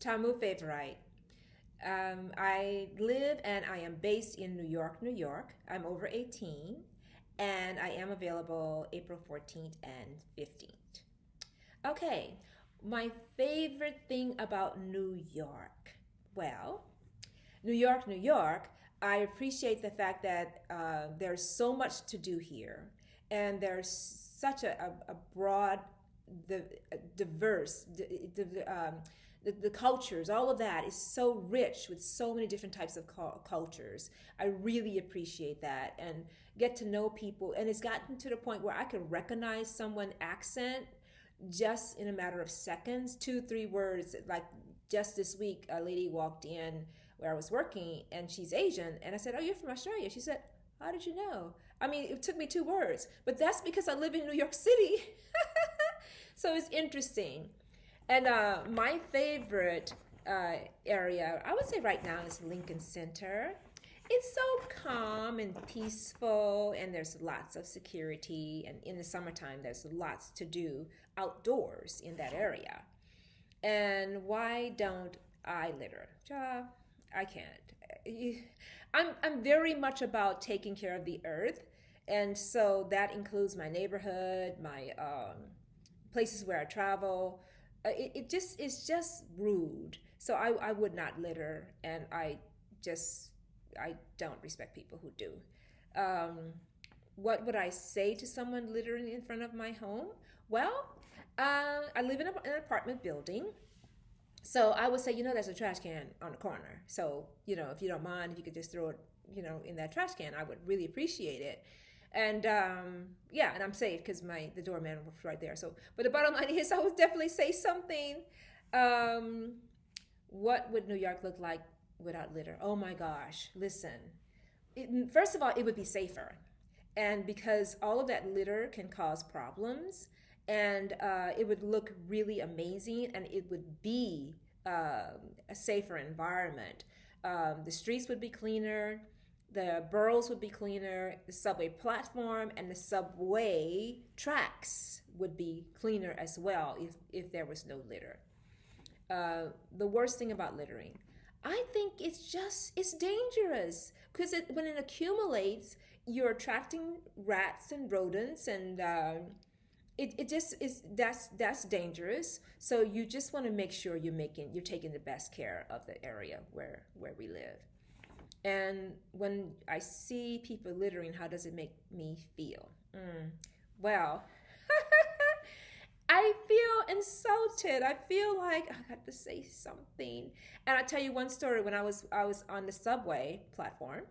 Tamu Favorite. I live and I am based in New York, New York. I'm over 18 and I am available April 14th and 15th. Okay, my favorite thing about New York. Well, New York, New York, I appreciate the fact that there's so much to do here, and there's such a broad, the diverse, the cultures, all of that is so rich with so many different types of cultures. I really appreciate that and get to know people. And it's gotten to the point where I can recognize someone's accent just in a matter of seconds, two, three words. Like just this week, a lady walked in where I was working and she's Asian. And I said, "Oh, you're from Australia." She said, "How did you know?" I mean, it took me two words, but that's because I live in New York City. So it's interesting. And my favorite area, I would say right now, is Lincoln Center. It's so calm and peaceful, and there's lots of security. And in the summertime, there's lots to do outdoors in that area. And why don't I litter? I can't. I'm very much about taking care of the earth, and so that includes my neighborhood, my places where I travel. It just is just rude. So I would not litter, and just I don't respect people who do. Um, what would I say to someone littering in front of my home? Well, I live in an apartment building. So I would say, there's a trash can on the corner. So, if you don't mind, if you could just throw it, in that trash can, I would really appreciate it. And yeah, and I'm safe because the doorman was right there. So, but the bottom line is, I would definitely say something. Um, what would New York look like without litter? Oh my gosh! Listen, first of all, it would be safer, and because all of that litter can cause problems, and it would look really amazing, and it would be a safer environment. The streets would be cleaner, the boroughs would be cleaner, the subway platform and the subway tracks would be cleaner as well if there was no litter. The worst thing about littering, I think it's dangerous because when it accumulates, you're attracting rats and rodents, and it just is that's dangerous. So you just want to make sure you're taking the best care of the area where we live. And when I see people littering, how does it make me feel? Well, I feel insulted. I feel like I got to say something. And I'll tell you one story. When I was on the subway platform,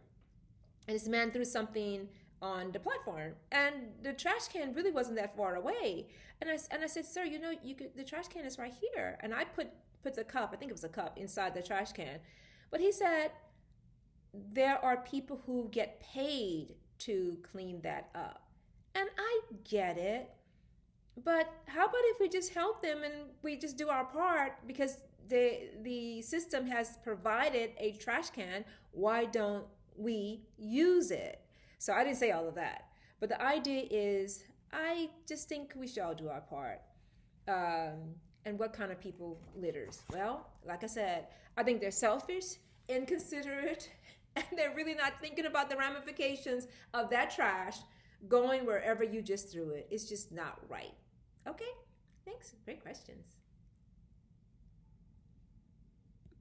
and this man threw something on the platform, and the trash can really wasn't that far away. And I said, "Sir, the trash can is right here." And I put the cup, I think it was a cup, inside the trash can. But he said, there are people who get paid to clean that up. And I get it. But how about if we just help them and we just do our part, because the system has provided a trash can, why don't we use it? So I didn't say all of that. But the idea is, I just think we should all do our part. And what kind of people litters? Well, like I said, I think they're selfish, inconsiderate, and they're really not thinking about the ramifications of that trash going wherever you just threw it. It's just not right. Okay, thanks. Great questions.